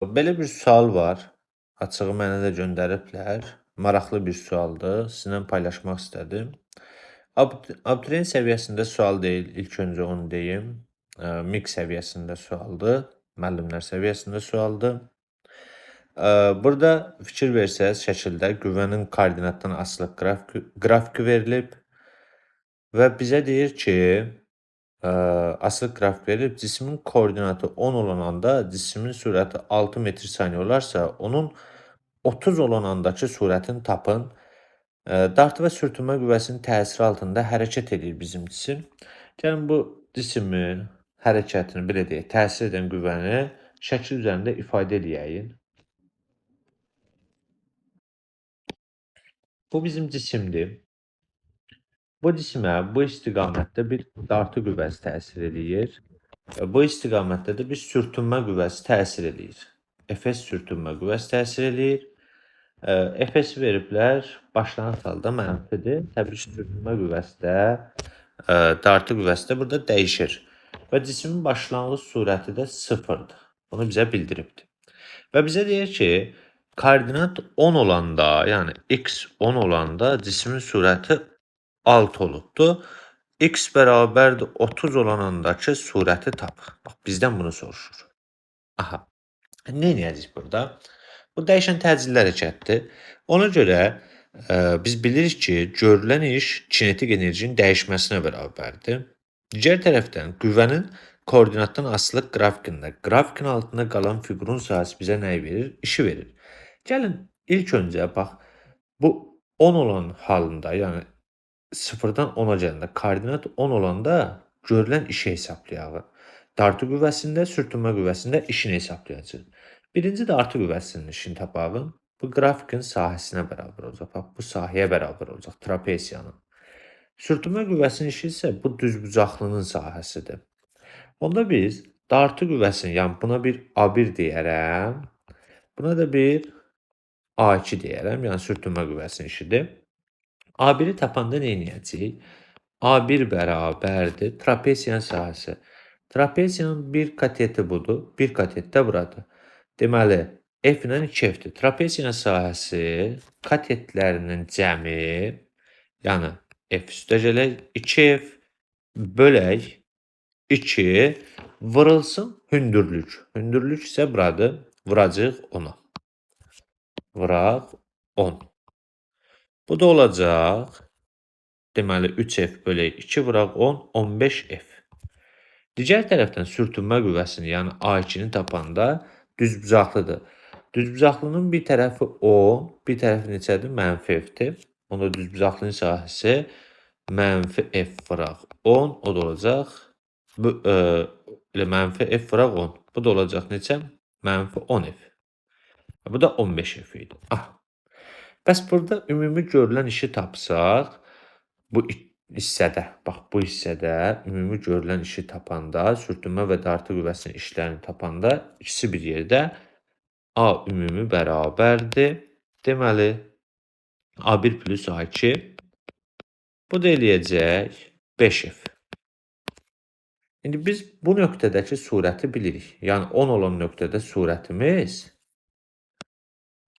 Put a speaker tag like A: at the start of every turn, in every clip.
A: Belə bir sual var. Açığı mənə də göndəriblər. Maraqlı bir sualdır. Sizinlə paylaşmaq istədim. Abituriyent səviyyəsində sual deyil, ilk öncə onu deyim. MİQ səviyyəsində sualdır, müəllimlər səviyyəsində sualdır. Burada fikir versəz şəkildə qüvvənin koordinatdan asılı qrafiki verilib və bizə deyir ki, asılı qrafik verilib, cismin koordinatı 10 olan anda cismin sürəti 6 metr saniyə olarsa, onun 30 olan andakı sürətini tapın. Dartı və sürtünmə qüvvəsinin təsiri altında hərəkət edir bizim cisim. Gəlin bu cismi, hərəkətini, belə deyək, təsir edən qüvvəni şəkil üzərində ifadə edəyik. Bu bizim cisimdir. Bu cisimə bu istiqamətdə bir dartı qüvvəsi təsir edir. Bu istiqamətdə də bir sürtünmə qüvvəsi təsir edir. Efes sürtünmə qüvvəsi təsir edir. Efes veriblər, başlanğıc halda mənfidir. Təbii ki, sürtünmə qüvvəsi də, dartı qüvvəsi də burada dəyişir. Və cismin başlanğıc sürəti də 0-dır. Bunu bizə bildiribdir. Və bizə deyir ki, koordinat 10 olanda, yəni x 10 olanda cismin sürəti 6 olubdur. X bərabərdir 30 olan andakı sürəti tap. Bax, bizdən bunu soruşur. Aha. Nə edəcəyik burada? Bu dəyişən təcilli hərəkətdir. Ona görə biz bilirik ki, görülən iş kinetik enerjinin dəyişməsinə bərabərdir. Digər tərəfdən qüvvənin koordinatdan asılı qrafikində, grafikin altında qalan fiqurun sahəsi bizə nəyi verir? İşi verir. Gəlin ilk öncə bax, bu 10 olan halında, yəni 0-dan 10-a gələndə, koordinat 10 olanda görülən işi hesablayaq. Dartı qüvvəsində, sürtünmə qüvvəsində işini hesablayacağıq. Birinci dartı qüvvəsinin işini tapaq. Bu qrafikin sahəsinə bərabər olacaq. Bax, bu sahəyə bərabər olacaq, trapesiyanın. Sürtünmə qüvvəsinin işi isə bu düzbucaqlının sahəsidir. Onda biz dartı qüvvəsini, yəni buna bir A1 deyərəm, buna da bir A2 deyərəm, yəni sürtünmə qüvvəsinin işidir. A1-i tapanda nə edəcəyik? A1 bərabərdir trapesiyanın sahəsi. Trapesiyanın bir kateti budur, bir katet də buradır. Deməli, F ilə 2F-dir. Trapesiyanın sahəsi katetlərinin cəmi, yəni F üstə gələk 2F bölək 2 vurulsun hündürlük. Hündürlük isə buradır. Vuracaq 10-a. Vuraq 10. Bu da olacaq. Deməli, 3F bölək 2 vuraq 10, 15F. Digər tərəfdən sürtünmə qüvvəsini, yəni A2-ni tapanda düzbucaqlıdır. Düzbucaqlının bir tərəfi 10, bir tərəfi neçədir? Mənfi F-dir. Onda düzbucaqlının sahəsi mənfi F vuraq 10, o da olacaq. Mənfi F vuraq 10. Bu da olacaq neçə? Mənfi 10F. Bu da 15F idi. Bəs burada ümumi görülən işi tapsaq, bu hissədə, bax bu hissədə ümumi görülən işi tapanda, sürtünmə və dartı qüvvəsinin işlərini tapanda ikisi bir yerdə A ümumi bərabərdir. Deməli, A1 plus A2, bu da eləyəcək 5F. İndi biz bu nöqtədəki surəti bilirik. Yəni 10 olan nöqtədə surətimiz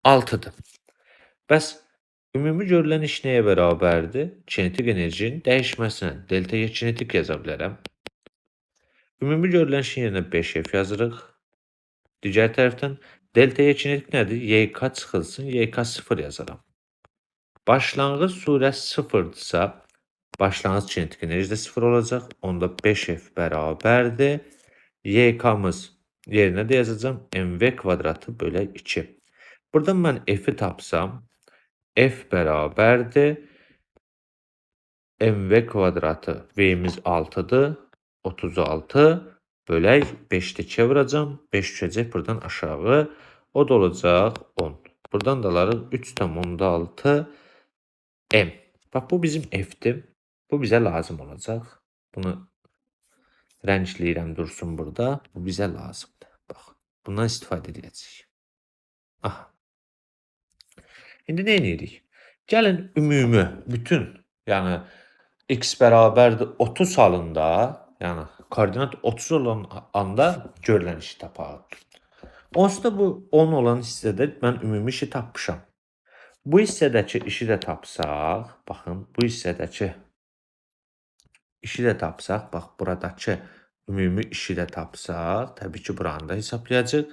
A: 6-dır. Bəs ümumi görülən iş nəyə bərabərdir? Kinetik enerjinin dəyişməsinə. Delta Y kinetik yaza bilərəm. Ümumi görülən işin yerinə 5F yazırıq. Digər tərəfdən delta Y kinetik nədir? YK çıxılsın, YK 0 yazaram. Başlanğıc surət 0-dırsa, başlanğıc kinetik enerji də 0 olacaq. Onda 5F bərabərdir. YK-mız yerinə də yazacağım. MV kvadratı bölək 2. Buradan mən F-i tapsam, F bərabərdir. MV kvadratı V-miz 6-dır. 36 bölək 5-də 2-yə vuracam. 5 düşəcək buradan aşağı. O da olacaq 10. Buradan da alarıq 3,6 M. Bax, bu bizim F-dir. Bu bizə lazım olacaq. Bunu rəngləyirəm, dursun burada. Bu bizə lazımdır. Bax, bundan istifadə edəcəyik. İndi nə edirik? Gəlin ümumi, bütün, yəni x bərabərdir 30 halında, yəni koordinat 30 olan anda görülən işi tapaq. Onsuz da bu 10 olan hissədə mən ümumi işi tapmışam. Bu hissədəki işi də tapsaq, baxın, bu hissədəki işi də tapsaq, bax, buradakı ümumi işi də tapsaq, təbii ki, buranı da hesablayacaq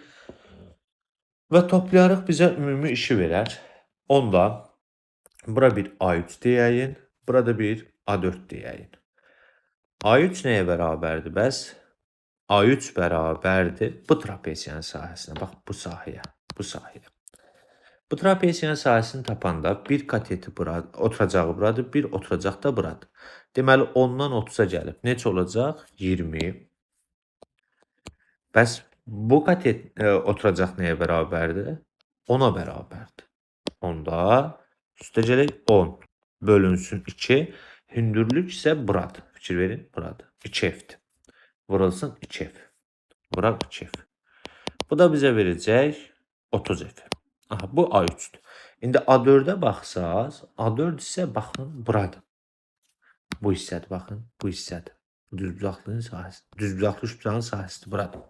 A: və toplayaraq bizə ümumi işi verər. Onda bura bir A3 deyəyin, burada bir A4 deyəyin. A3 nəyə bərabərdir bəs? A3 bərabərdir bu trapesiyanın sahəsinə. Bax, bu sahəyə, bu sahəyə. Bu trapesiyanın sahəsini tapanda bir kateti oturacağı buradır, bir oturacaq da buradır. Deməli, 10-dan 30-a gəlib. Neçə olacaq? 20. Bəs bu katet oturacaq nəyə bərabərdir? 10-a bərabərdir. Onda üstə gələk 10 bölünsün 2. Hündürlük isə buradır. Fikir verin, buradır. 2F-dir. Vurulsun 2F. Vuraq 2F. Bu da bizə verəcək 30F. Aha, bu A3'dür. İndi A4'ə baxsaz, A4 isə baxın buradır. Bu hissədir, baxın, bu hissədir. Düzbucaqlığın sahəsi, düzbucaqlı üçbucağın sahəsidir buradır.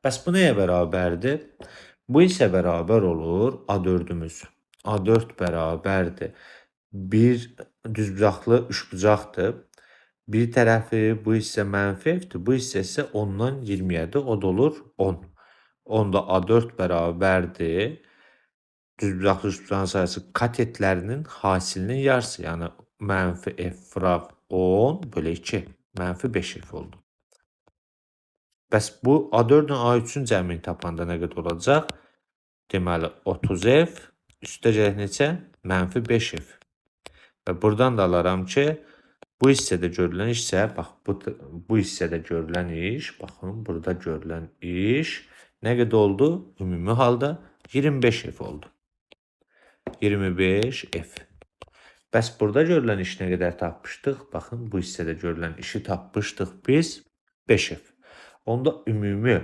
A: Bəs bu nəyə bərabərdir? Bu isə bərabər olur A4'ümüz. A4 bərabərdir. Bir düzbucaqlı üçbucaqdır. Bir tərəfi bu hissə mənfi F'dir, bu hissə isə 10-dan 20-yədir, o da olur 10. Onda A4 bərabərdir. Düzbucaqlı üçbucağın sayısı katetlərinin hasilinin yarısı. Yəni mənfi F fıraq 10 bölü 2. Mənfi 5F oldu. Bəs bu A4 ilə A3-ün cəmini tapanda nə qədər olacaq? Deməli 30F üstə gələk neçə? Mənfi 5F. Və buradan da alaram ki, bu hissədə görülən işsə, bax, bu hissədə görülən iş, baxın, burada görülən iş nə qədər oldu? Ümumi halda 25F oldu. 25F. Bəs burada görülən iş nə qədər tapmışdıq? Baxın, bu hissədə görülən işi tapmışdıq biz 5F. Onda ümumi,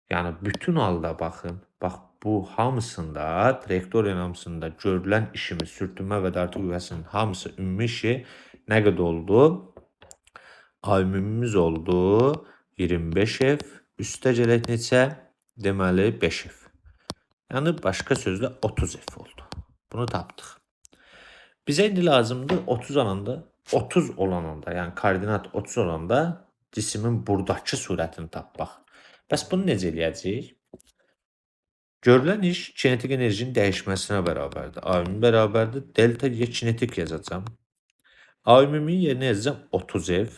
A: yəni bütün halda baxın, bax bu hamısında, trayektoriyanın hamısında görülən işimiz, sürtünmə və dartı qüvvəsinin hamısı ümumi işi nə qədər oldu? A ümumimiz oldu 25F, üstə gələk neçə? Deməli 5F. Yəni başqa sözlə 30F oldu. Bunu tapdıq. Bizə indi lazımdır 30 olanda, yəni koordinat 30 olanda cismin buradakı surətini tapmaq. Bəs bunu necə eləyəcəyik? Görülən iş kinetik enerjinin dəyişməsinə bərabərdir. A ümumi bərabərdir. Delta Y kinetik yazacağım. A ümumi yerinə yazacağım 30F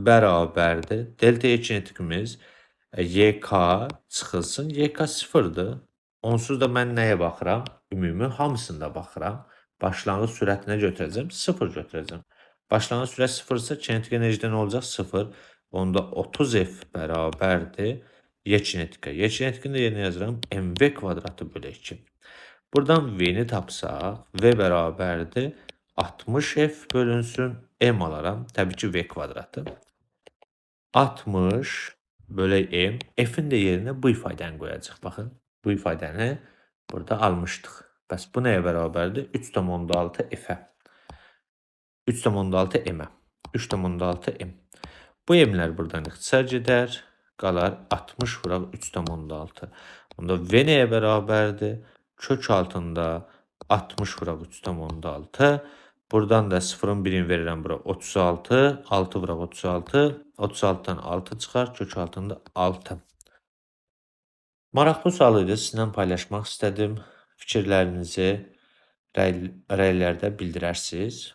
A: bərabərdir. Delta Y kinetikimiz YK çıxılsın. YK 0'dır. Onsuz da mən nəyə baxıram? Ümumi hamısında baxıram. Başlanğıc sürətinə götürəcəm, 0 götürəcəm. Başlanğıc sürət 0 isə kinetik enerjidə nə olacaq? 0. Onda 30F bərabərdir Y kinetika. Y kinetikini də yerinə yazıram. MV kvadratı bölü 2. Buradan V-ni tapsaq, V bərabərdir 60F bölünsün M alaram. Təbii ki, V kvadratı. 60 bölü M. F-in də yerinə bu ifadəni qoyacaq. Baxın, bu ifadəni burada almışdıq. Bəs bu nəyə bərabərdir? 3,6 F-ə. 3,6 M-ə. 3,6 M. Bu M-lər buradan ixtisar gedər. Qalar 60 vuraq 3,6. Onda V nəyə bərabərdir? Kök altında 60 vuraq 3,6. Buradan da 0'ın 1'ini verirəm bura 36. 6 vuraq 36. 36'dan 6 çıxar. Kök altında 6. Maraqlı sual idi. Sizinlə paylaşmaq istədim. Fikirlərinizi rəylərdə bildirərsiniz.